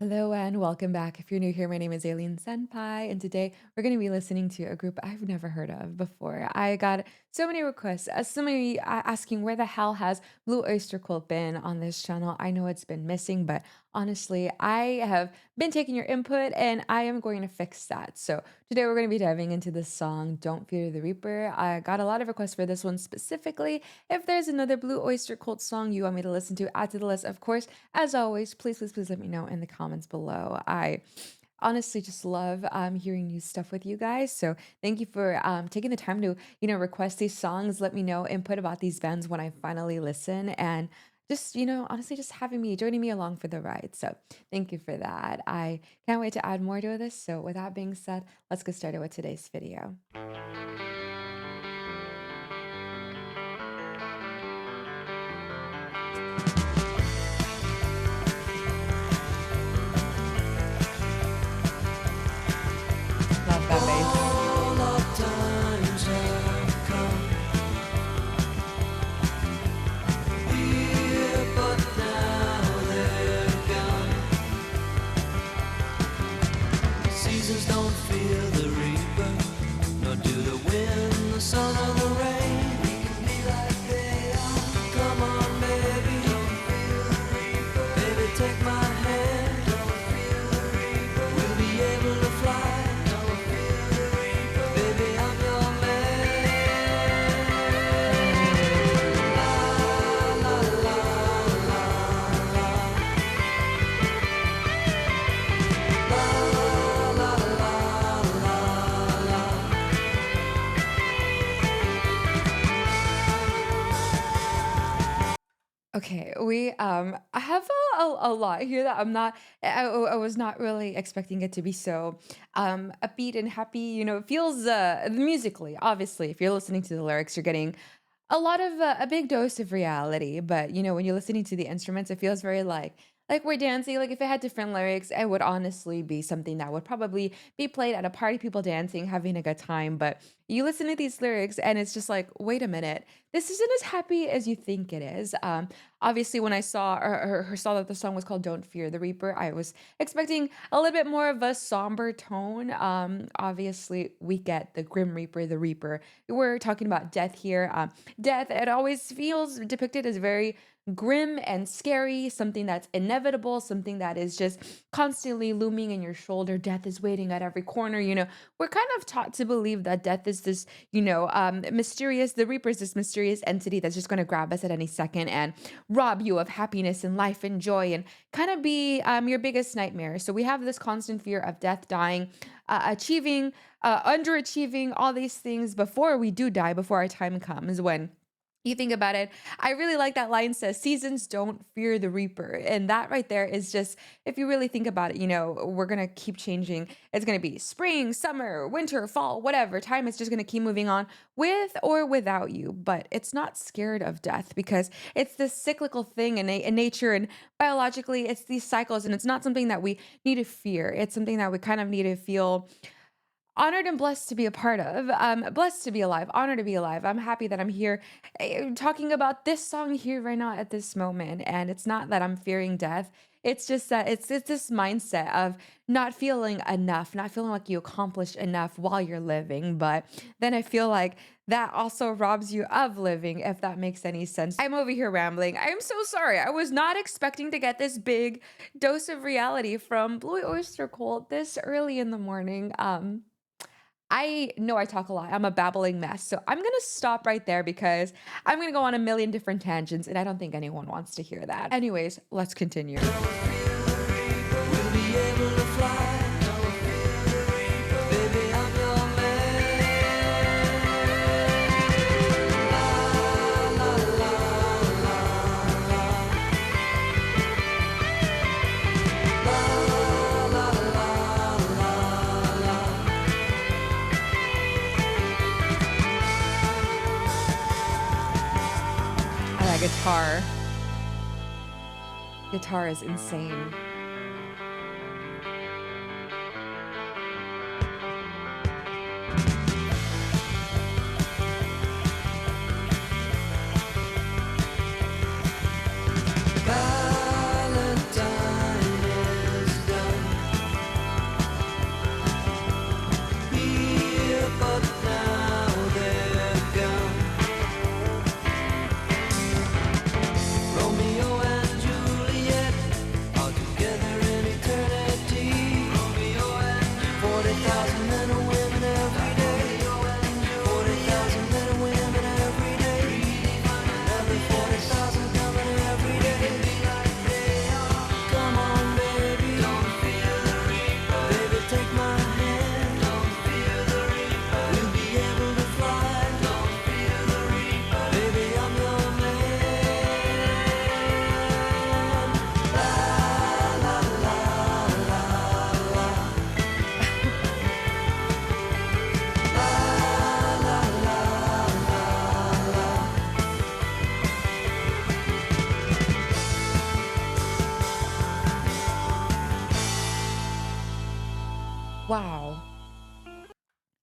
Hello and welcome back. If you're new here, my name is Alien Senpai, and today we're going to be listening to a group I've never heard of before. I got so many requests, somebody asking where the hell has Blue Oyster Cult been on this channel. I know it's been missing, but honestly, I have been taking your input and I am going to fix that. So today we're going to be diving into the song Don't Fear the Reaper. I got a lot of requests for this one specifically. If there's another Blue Oyster Cult song you want me to listen to, add to the list, of course. As always, please let me know in the comments below. I honestly just love hearing new stuff with you guys. So thank you for taking the time to, request these songs. Let me know input about these bands when I finally listen. And just, honestly, just joining me along for the ride. So thank you for that. I can't wait to add more to this. So with that being said, let's get started with today's video. Love that bass. All our times have come here, but now they're gone. Seasons don't fear the reaper, nor do the wind, the sun, or the rain. We can be like they are. Come on, baby, don't fear the reaper. Baby, take my hand. Don't fear the reaper. We'll be able to fly. Baby, I'm your man. La la la la la. La la la la la. Okay, I have a lot here that I was not really expecting it to be so upbeat and happy. It feels musically, obviously, if you're listening to the lyrics, you're getting a lot of a big dose of reality. But when you're listening to the instruments, it feels very like we're dancing. Like if it had different lyrics, it would honestly be something that would probably be played at a party, people dancing, having a good time. But you listen to these lyrics and it's just like, wait a minute, this isn't as happy as you think it is. Obviously, when I saw or saw that the song was called "Don't Fear the Reaper," I was expecting a little bit more of a somber tone. Obviously, we get the Grim Reaper, the Reaper. We're talking about death here. Death, it always feels depicted as very grim and scary, something that's inevitable, something that is just constantly looming in your shoulder. Death is waiting at every corner. We're kind of taught to believe that death is this, mysterious, the Reaper is this mysterious entity that's just going to grab us at any second and rob you of happiness and life and joy and kind of be your biggest nightmare. So we have this constant fear of death, dying, achieving, underachieving, all these things before we do die, before our time comes when you think about it. I really like that line says, seasons don't fear the reaper. And that right there is just, if you really think about it, we're going to keep changing. It's going to be spring, summer, winter, fall, whatever. Time is just going to keep moving on with or without you. But it's not scared of death because it's this cyclical thing in nature and biologically, it's these cycles. And it's not something that we need to fear. It's something that we kind of need to feel honored and blessed to be a part of. Blessed to be alive, honored to be alive. I'm happy that I'm here talking about this song here right now at this moment. And it's not that I'm fearing death. It's just that it's this mindset of not feeling enough, not feeling like you accomplished enough while you're living. But then I feel like that also robs you of living, if that makes any sense. I'm over here rambling. I am so sorry. I was not expecting to get this big dose of reality from Blue Oyster Cult this early in the morning. I know I talk a lot. I'm a babbling mess. So I'm going to stop right there because I'm going to go on a million different tangents and I don't think anyone wants to hear that. Anyways, let's continue. Don't fear the reaper. We'll be able to fly. Don't fear the reaper. Baby, I'm your man. La la la la la. La la la la la. That guitar. Guitar is insane. Valentine is Wow.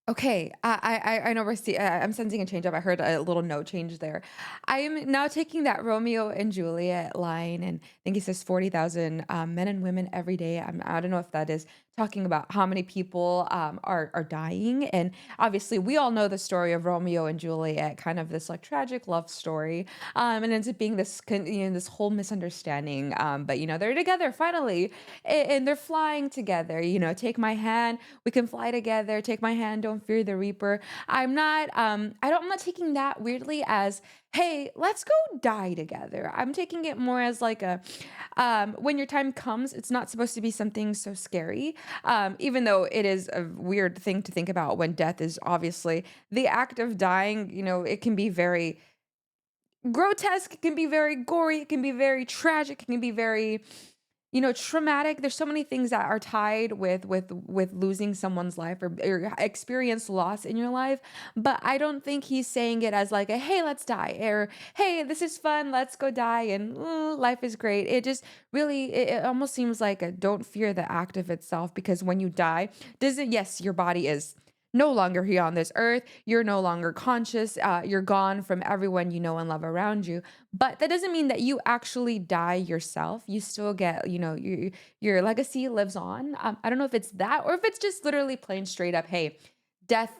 Okay, I know we're I'm sensing a change up. I heard a little note change there. I am now taking that Romeo and Juliet line, and I think it says 40,000 men and women every day. I don't know if that is talking about how many people are dying. And obviously, we all know the story of Romeo and Juliet, kind of this like tragic love story, and ends up being this whole misunderstanding. But they're together finally, and they're flying together. Take my hand, we can fly together. Take my hand, don't fear the reaper. I'm not taking that weirdly as, hey, let's go die together. I'm taking it more as like a when your time comes, it's not supposed to be something so scary. Even though it is a weird thing to think about when death is obviously the act of dying, it can be very grotesque, it can be very gory, it can be very tragic, it can be very traumatic. There's so many things that are tied with losing someone's life or experience loss in your life. But I don't think he's saying it as like a hey, let's die, or hey, this is fun, let's go die, and life is great. It just really it almost seems like a don't fear the act of itself, because when you die, does it yes, your body is no longer here on this earth. You're no longer conscious. You're gone from everyone you know and love around you. But that doesn't mean that you actually die yourself. You still get, your legacy lives on. I don't know if it's that or if it's just literally plain straight up, hey, death,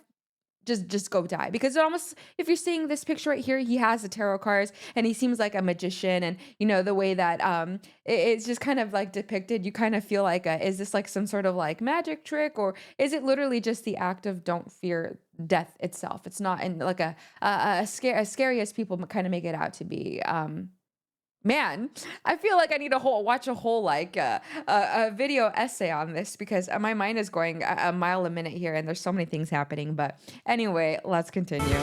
just go die, because it almost, if you're seeing this picture right here, he has the tarot cards and he seems like a magician, and the way that it's just kind of like depicted, you kind of feel like is this like some sort of like magic trick, or is it literally just the act of don't fear death itself? It's not in like as scary as people kind of make it out to be. Man, I feel like I need to watch a whole like a video essay on this, because my mind is going a mile a minute here, and there's so many things happening. But anyway, let's continue.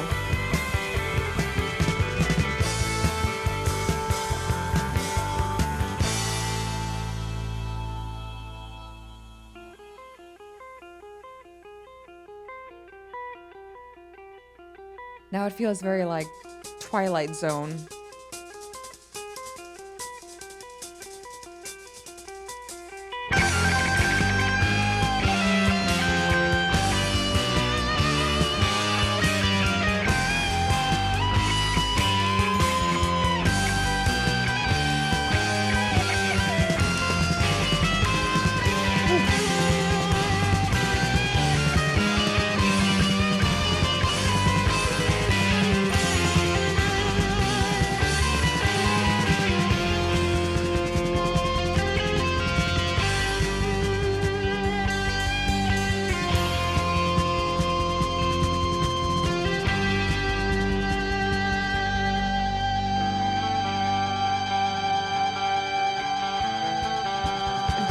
Now it feels very like Twilight Zone.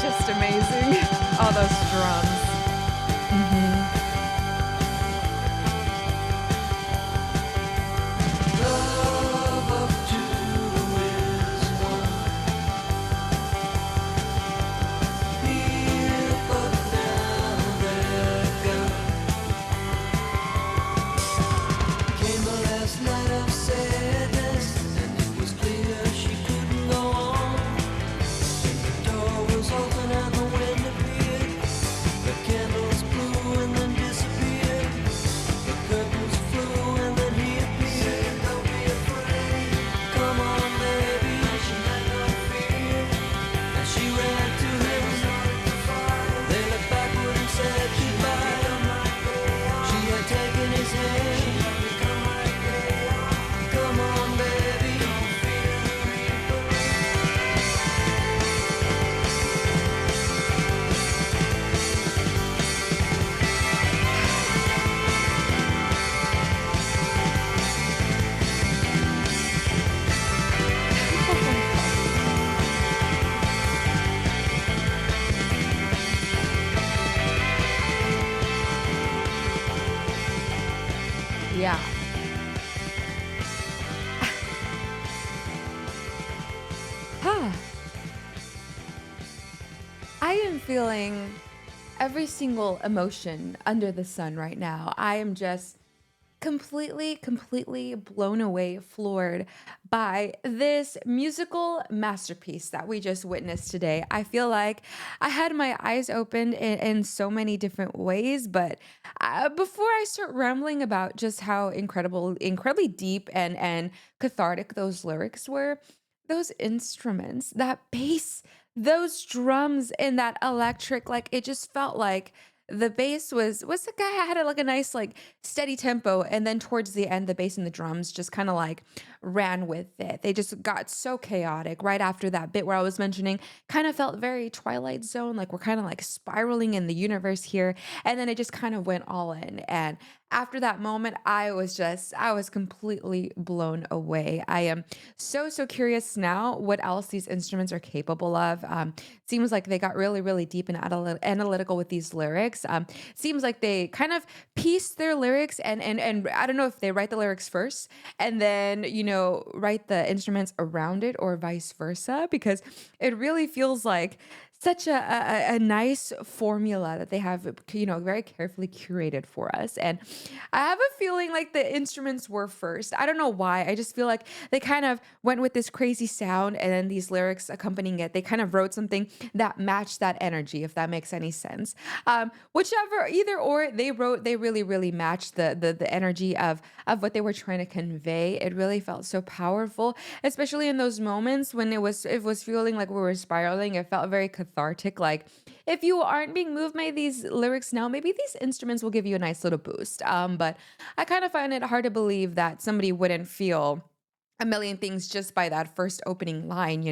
Just amazing. All those drums. Mhm. Love of two is one. Here, but now they're gone. Came the last night of sadness, and it was clear she couldn't go on. The door was open and the wind appeared. The candles blew and then disappeared. The curtains flew and then he appeared. Don't be afraid. Come on, baby. She had no fear. And she ran to him. They looked backward and said goodbye. She had taken his hand. Come on, baby. Yeah. Ah, I am feeling every single emotion under the sun right now. I am just completely blown away, floored by this musical masterpiece that we just witnessed today. I feel like I had my eyes opened in so many different ways, but before I start rambling about just how incredibly deep and cathartic those lyrics were, those instruments, that bass, those drums, and that electric, like it just felt like the bass was the guy had like a nice like steady tempo, and then towards the end the bass and the drums just kind of like ran with it. They just got so chaotic right after that bit where I was mentioning, kind of felt very Twilight Zone, like we're kind of like spiraling in the universe here, and then it just kind of went all in. And after that moment, I was completely blown away. I am so curious now what else these instruments are capable of. Seems like they got really deep and analytical with these lyrics. Seems like they kind of piece their lyrics, and I don't know if they write the lyrics first and then write the instruments around it, or vice versa, because it really feels like such a nice formula that they have, very carefully curated for us. And I have a feeling like the instruments were first. I don't know why. I just feel like they kind of went with this crazy sound and then these lyrics accompanying it. They kind of wrote something that matched that energy, if that makes any sense. Whichever, either or, they really matched the energy of what they were trying to convey. It really felt so powerful, especially in those moments when it was feeling like we were spiraling. It felt very cathartic. Like if you aren't being moved by these lyrics now, maybe these instruments will give you a nice little boost. But I kind of find it hard to believe that somebody wouldn't feel a million things just by that first opening line.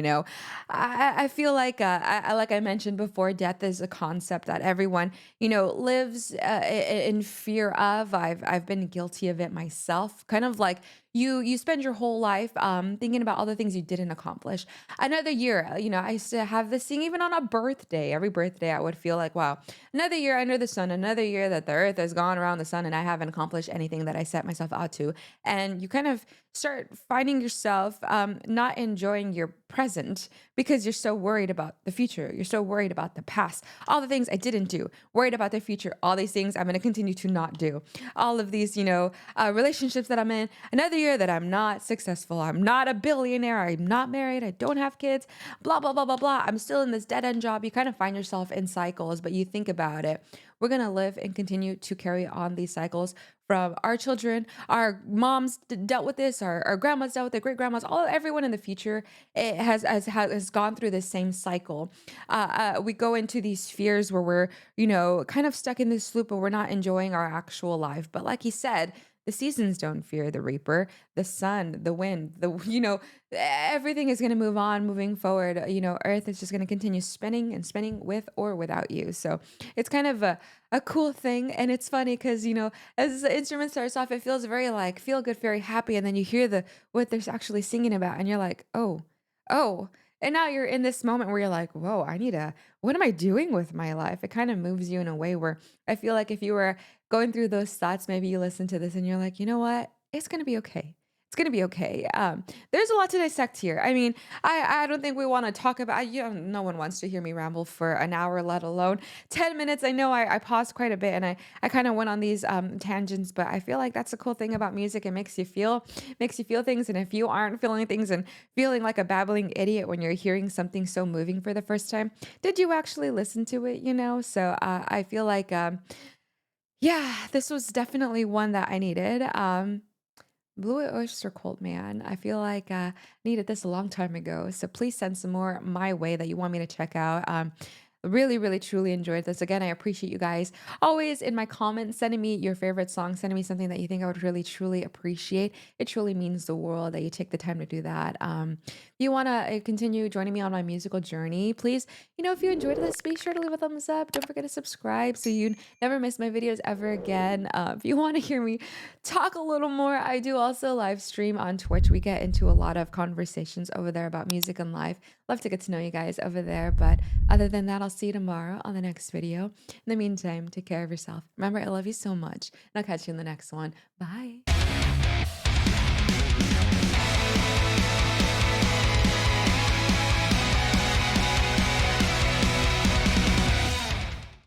I feel like like I mentioned before, death is a concept that everyone lives in fear of. I've been guilty of it myself. Kind of like you spend your whole life thinking about all the things you didn't accomplish. Another year, I used to have this thing even on a birthday. Every birthday, I would feel like, wow, another year under the sun, another year that the earth has gone around the sun and I haven't accomplished anything that I set myself out to. And you kind of start finding yourself not enjoying your present because you're so worried about the future. You're so worried about the past, all the things I didn't do, worried about the future, all these things I'm going to continue to not do. All of these, relationships that I'm in, another year that I'm not successful. I'm not a billionaire. I'm not married. I don't have kids, blah, blah, blah, blah, blah. I'm still in this dead end job. You kind of find yourself in cycles, but you think about it. We're going to live and continue to carry on these cycles from our children. Our moms dealt with this, our grandmas dealt with it, great grandmas, everyone in the future, it has gone through this same cycle. We go into these fears where we're, kind of stuck in this loop, but we're not enjoying our actual life. But like he said, the seasons don't fear the reaper, the sun, the wind, everything is going to move on, moving forward. Earth is just going to continue spinning and spinning with or without you. So it's kind of a cool thing. And it's funny because, as the instrument starts off, it feels very like feel good, very happy. And then you hear what they're actually singing about, and you're like, oh. And now you're in this moment where you're like, whoa, what am I doing with my life? It kind of moves you in a way where I feel like if you were going through those thoughts, maybe you listen to this and you're like, you know what? It's going to be okay. It's going to be okay. There's a lot to dissect here. I mean, I don't think we want to talk about, no one wants to hear me ramble for an hour, let alone 10 minutes. I know I paused quite a bit and I kind of went on these tangents, but I feel like that's the cool thing about music. It makes you feel things. And if you aren't feeling things and feeling like a babbling idiot when you're hearing something so moving for the first time, did you actually listen to it? So I feel like, yeah, this was definitely one that I needed. Blue Oyster Cult, man. I feel like needed this a long time ago. So please send some more my way that you want me to check out. Really, truly enjoyed this. Again, I appreciate you guys always in my comments sending me your favorite song, sending me something that you think I would really, truly appreciate. It truly means the world that you take the time to do that. If you want to continue joining me on my musical journey, please, if you enjoyed this, be sure to leave a thumbs up. Don't forget to subscribe so you never miss my videos ever again. If you want to hear me talk a little more, I do also live stream on Twitch. We get into a lot of conversations over there about music and life. Love to get to know you guys over there. But other than that, I'll see you tomorrow on the next video. In the meantime, take care of yourself. Remember, I love you so much. And I'll catch you in the next one. Bye.